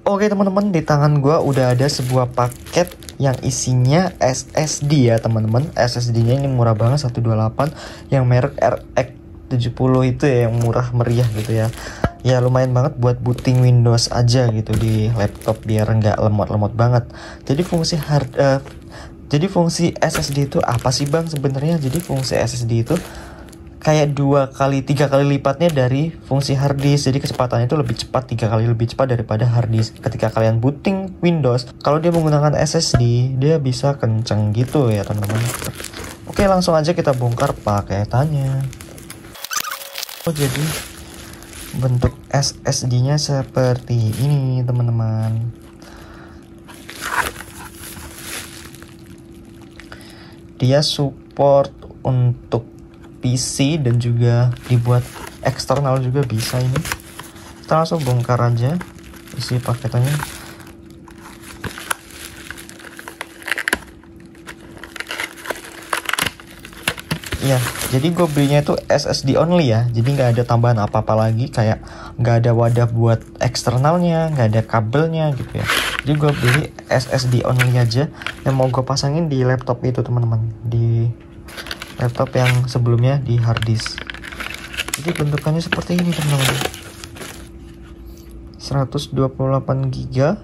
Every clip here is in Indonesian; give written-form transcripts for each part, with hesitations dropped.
Oke teman-teman, di tangan gua udah ada sebuah paket yang isinya SSD ya teman-teman. SSD-nya ini murah banget, 128 yang merek RX 70 itu ya, yang murah meriah gitu ya. Ya lumayan banget buat booting Windows aja gitu di laptop biar nggak lemot-lemot banget. Jadi fungsi SSD itu apa sih Bang sebenarnya? Jadi fungsi SSD itu kayak 2 kali 3 kali lipatnya dari fungsi hard disk. Jadi kecepatannya itu lebih cepat, 3 kali lebih cepat daripada hard disk. Ketika kalian booting Windows, kalau dia menggunakan SSD, dia bisa kenceng gitu ya teman-teman. Oke, langsung aja kita bongkar paketannya. Oh, jadi bentuk SSD-nya seperti ini teman-teman. Dia support untuk PC dan juga dibuat eksternal juga bisa ini. Kita langsung bongkar aja isi paketannya. Ya, jadi gue belinya itu SSD only ya. Jadi nggak ada tambahan apa-apa lagi, kayak nggak ada wadah buat eksternalnya, nggak ada kabelnya gitu ya. Jadi gue beli SSD only aja yang mau gue pasangin di laptop itu teman-teman, di laptop yang sebelumnya di hard disk. Jadi bentukannya seperti ini teman-teman, 128 GB.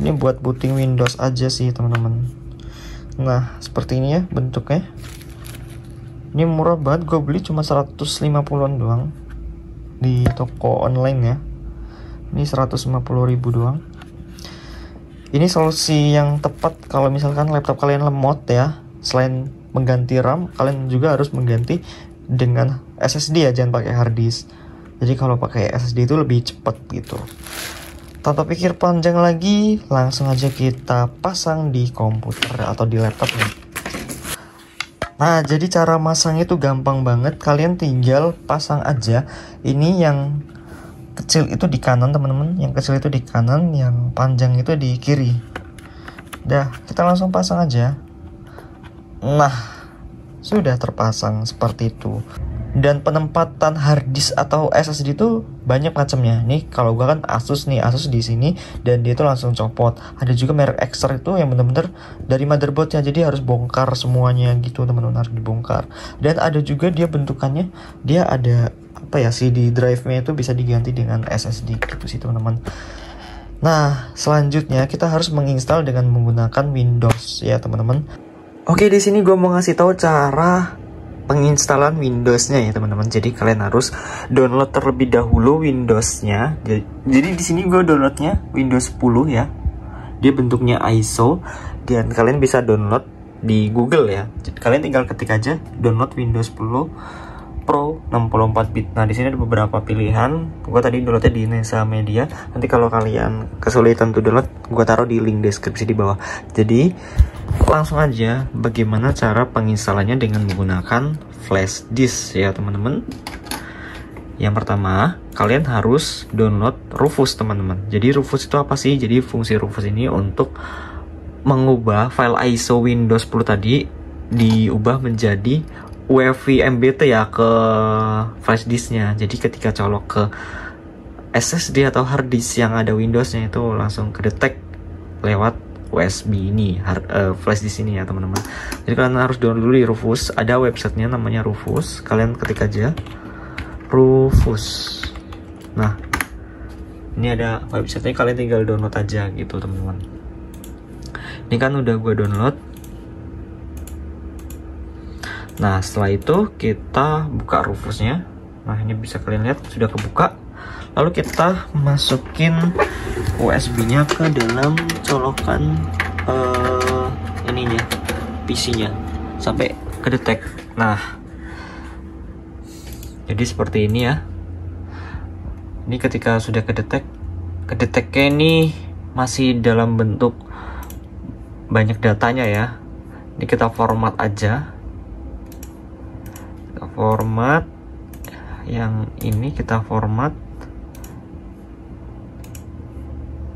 Ini buat booting Windows aja sih teman-teman. Nah seperti ini ya bentuknya. Ini murah banget, gue beli cuma 150-an doang di toko online ya. Ini 150.000 doang. Ini solusi yang tepat kalau misalkan laptop kalian lemot ya. Selain mengganti RAM, kalian juga harus mengganti dengan SSD ya, jangan pakai hard disk. Jadi kalau pakai SSD itu lebih cepat gitu. Tanpa pikir panjang lagi, langsung aja kita pasang di komputer atau di laptopnya. Nah, jadi cara masang itu gampang banget. Kalian tinggal pasang aja. Ini yang kecil itu di kanan teman-teman, yang kecil itu di kanan, yang panjang itu di kiri. Dah, kita langsung pasang aja. Nah, sudah terpasang seperti itu. Dan penempatan hard disk atau SSD itu banyak macamnya. Nih, kalau gua kan Asus nih, Asus di sini dan dia itu langsung copot. Ada juga merek Acer itu yang bener-bener dari motherboardnya, jadi harus bongkar semuanya gitu teman-teman, harus dibongkar. Dan ada juga dia bentukannya, dia ada apa ya, CD drive-nya itu bisa diganti dengan SSD gitu sih teman-teman. Nah, selanjutnya kita harus menginstal dengan menggunakan Windows ya teman-teman. Oke, di sini gue mau ngasih tahu cara penginstalan Windows-nya ya teman-teman. Jadi kalian harus download terlebih dahulu Windows-nya. Jadi di sini gue downloadnya Windows 10 ya. Dia bentuknya ISO dan kalian bisa download di Google ya. Jadi, kalian tinggal ketik aja download Windows 10 Pro 64 bit. Nah, di sini ada beberapa pilihan. Gue tadi downloadnya di Nesa Media. Nanti kalau kalian kesulitan tuh download, gue taruh di link deskripsi di bawah. Jadi langsung aja bagaimana cara penginstalannya dengan menggunakan flash disk ya teman-teman. Yang pertama, kalian harus download Rufus teman-teman. Jadi Rufus itu apa sih? Jadi fungsi Rufus ini untuk mengubah file ISO Windows 10 tadi, diubah menjadi UEFI MBT ya ke flash disknya. Jadi ketika colok ke SSD atau hard disk yang ada Windowsnya itu langsung kedetek lewat USB ini, flash disk ini ya teman-teman. Jadi kalian harus download dulu di Rufus. Ada websitenya namanya Rufus. Kalian ketik aja Rufus. Nah, ini ada websitenya, kalian tinggal download aja gitu teman-teman. Ini kan udah gue download. Nah, setelah itu kita buka Rufusnya. Nah, ini bisa kalian lihat sudah kebuka. Lalu kita masukin USB-nya ke dalam colokan ininya, PC-nya sampai kedetek. Nah, jadi seperti ini ya. Ini ketika sudah kedeteknya ini masih dalam bentuk banyak datanya ya. Ini kita format aja. Format yang ini kita format.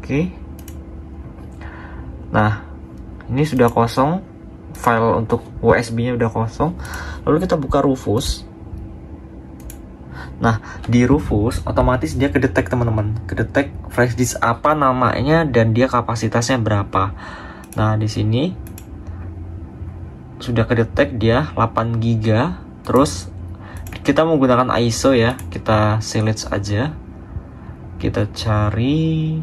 Oke. Nah, ini sudah kosong, file untuk USB-nya udah kosong. Lalu kita buka Rufus. Nah, di Rufus otomatis dia kedetek teman-teman, kedetek flash disk apa namanya dan dia kapasitasnya berapa. Nah, di sini sudah kedetek dia 8 GB. Terus kita menggunakan ISO ya, kita select aja, kita cari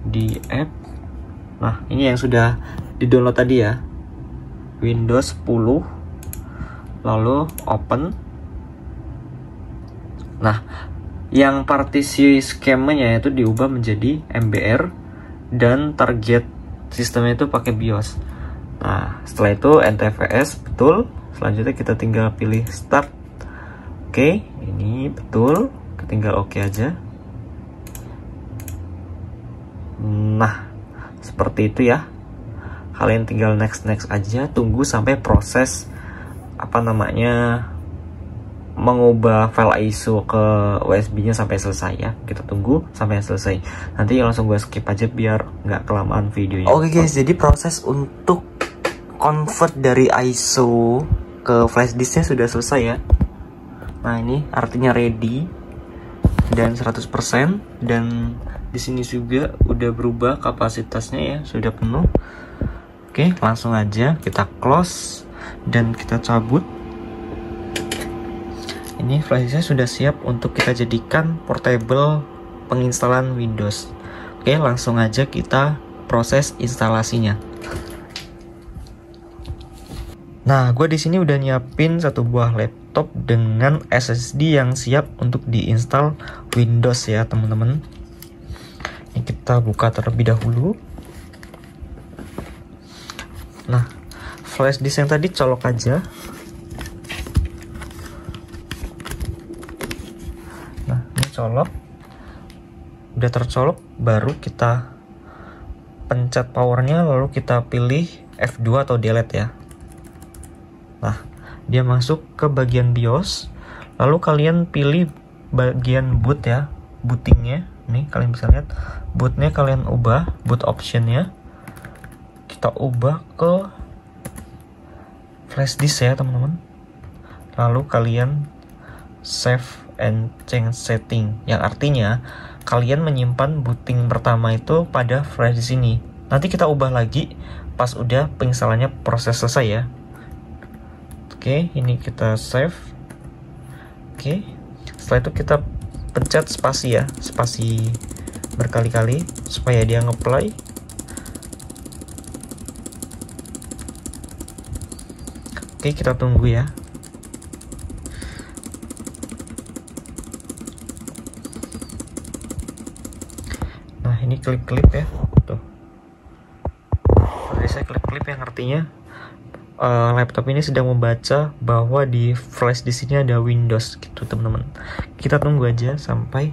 di app. Nah, ini yang sudah di download tadi ya, Windows 10, lalu open. Nah, yang partisi skemanya itu diubah menjadi MBR dan target sistemnya itu pakai BIOS. Nah, setelah itu NTFS betul. Selanjutnya kita tinggal pilih start. Oke, ini betul. Kita tinggal oke aja. Nah, seperti itu ya. Kalian tinggal next aja. Tunggu sampai proses mengubah file ISO ke USB-nya sampai selesai ya. Kita tunggu sampai selesai. Nanti langsung gue skip aja biar nggak kelamaan videonya. Oke guys, jadi proses untuk convert dari ISO ke flash disknya sudah selesai ya. Nah, ini artinya ready dan 100%, dan di sini juga udah berubah kapasitasnya ya, sudah penuh. Oke, langsung aja kita close dan kita cabut. Ini flash disknya sudah siap untuk kita jadikan portable penginstalan Windows. Oke, langsung aja kita proses instalasinya. Nah, gue di sini udah nyiapin satu buah laptop dengan SSD yang siap untuk diinstal Windows ya, teman-teman. Ini kita buka terlebih dahulu. Nah, flash disk yang tadi colok aja. Nah, ini colok. Udah tercolok, baru kita pencet powernya, lalu kita pilih F2 atau delete ya. Nah, dia masuk ke bagian BIOS. Lalu kalian pilih bagian boot ya, bootingnya. Nih kalian bisa lihat, bootnya kalian ubah, boot optionnya kita ubah ke flash disk ya teman-teman. Lalu kalian save and change setting, yang artinya kalian menyimpan booting pertama itu pada flash disk ini. Nanti kita ubah lagi pas udah penginstalannya proses selesai ya. Oke, ini kita save. Oke, setelah itu kita pencet spasi ya, spasi berkali-kali supaya dia nge-play. Oke, kita tunggu ya. Nah, ini klip-klip ya, tuh. Tadi saya klip-klip yang artinya laptop ini sedang membaca bahwa di flash di sini ada Windows gitu teman-teman. Kita tunggu aja sampai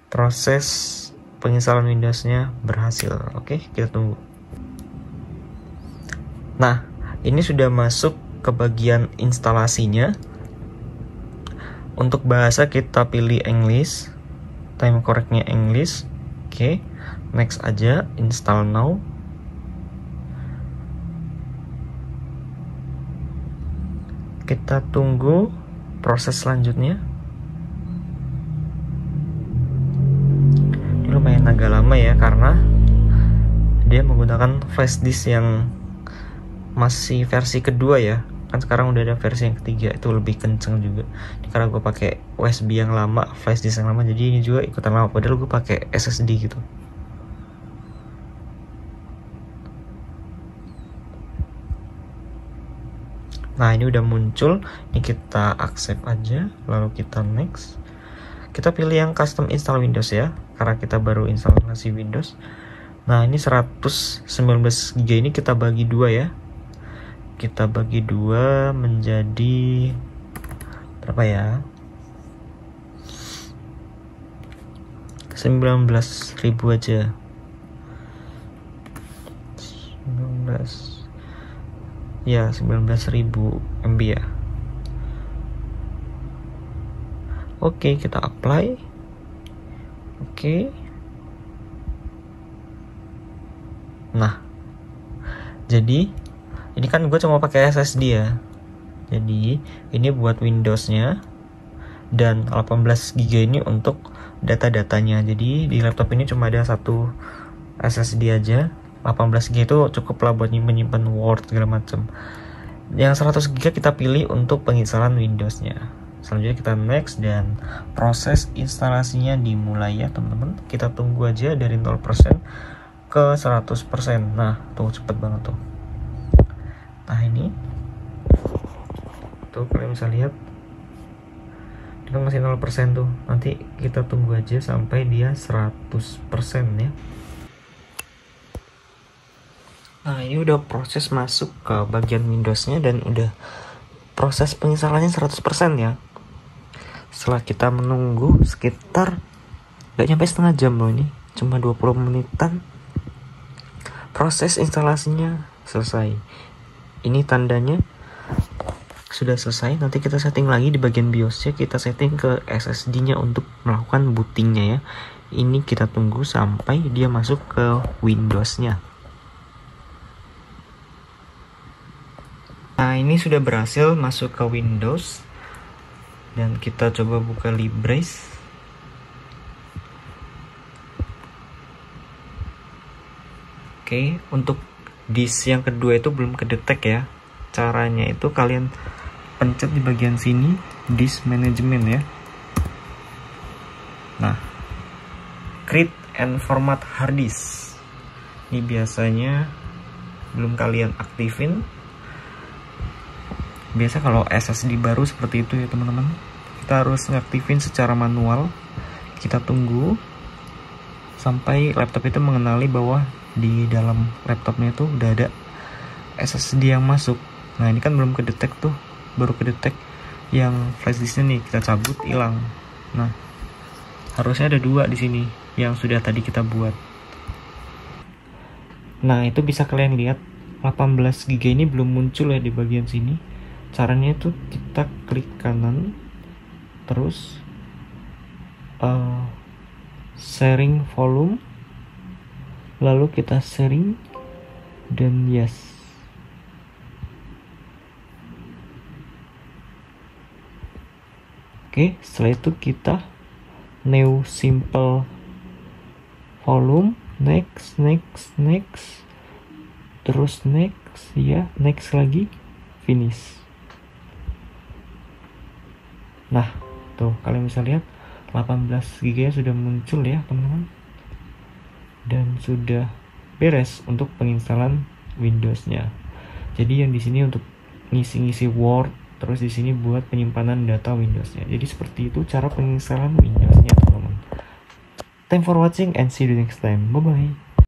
proses penginstalan Windowsnya berhasil. Oke, kita tunggu. Nah, ini sudah masuk ke bagian instalasinya. Untuk bahasa kita pilih English, time correctnya English. Oke, next aja, install now. Kita tunggu proses selanjutnya. Ini lumayan agak lama ya, karena dia menggunakan flash disk yang masih versi kedua ya. Kan sekarang udah ada versi yang ketiga, itu lebih kenceng juga. Ini karena gue pakai USB yang lama, flash disk yang lama, jadi ini juga ikutan lama. Padahal gue pakai SSD gitu. Nah, ini udah muncul. Ini kita accept aja, lalu kita next. Kita pilih yang custom install Windows ya, karena kita baru instalasi Windows. Nah, ini 119 GB ini kita bagi dua ya. Kita bagi dua menjadi berapa ya? 19.000 aja. 19.000 MB ya. Oke, kita apply. Oke. Nah, jadi ini kan gue cuma pakai SSD ya. Jadi ini buat Windowsnya. dan 18 GB ini untuk data-datanya. Jadi di laptop ini cuma ada satu SSD aja. 18 GB itu cukup lah buat menyimpan Word segala macam. Yang 100 GB kita pilih untuk penginstalan Windows-nya. Selanjutnya kita next dan proses instalasinya dimulai ya teman-teman. Kita tunggu aja dari 0% ke 100%. Nah, tuh cepet banget tuh. Nah, ini tuh kalian bisa lihat kita masih 0% tuh. Nanti kita tunggu aja sampai dia 100% ya. Nah, ini udah proses masuk ke bagian Windows-nya dan udah proses penginstalannya 100% ya. Setelah kita menunggu sekitar gak nyampe setengah jam loh, ini cuma 20 menitan, proses instalasinya selesai. Ini tandanya sudah selesai. Nanti kita setting lagi di bagian BIOS-nya, kita setting ke SSD-nya untuk melakukan booting-nya ya. Ini kita tunggu sampai dia masuk ke Windows-nya. Nah, ini sudah berhasil masuk ke Windows dan kita coba buka Libris. Oke, untuk disk yang kedua itu belum kedetek ya. Caranya itu kalian pencet di bagian sini disk management ya. Nah, create and format hard disk. Ini biasanya belum kalian aktifin. Biasa kalau SSD baru seperti itu ya teman-teman, kita harus ngaktifin secara manual. Kita tunggu sampai laptop itu mengenali bahwa di dalam laptopnya itu udah ada SSD yang masuk. Nah, ini kan belum kedetek tuh, baru kedetek yang flash disknya nih, kita cabut, hilang. Nah, harusnya ada 2 di sini yang sudah tadi kita buat. Nah, itu bisa kalian lihat 18 GB ini belum muncul ya di bagian sini. Caranya itu kita klik kanan, terus sharing volume, lalu kita sharing dan yes. Oke, setelah itu kita new simple volume, next, terus next ya, next lagi, finish. Nah, tuh kalian bisa lihat 18 GB sudah muncul ya teman-teman, dan sudah beres untuk penginstalan Windows-nya. Jadi yang di sini untuk ngisi-ngisi Word, terus di sini buat penyimpanan data Windows-nya. Jadi seperti itu cara penginstalan Windows-nya teman-teman. Thanks for watching and see you next time. Bye bye.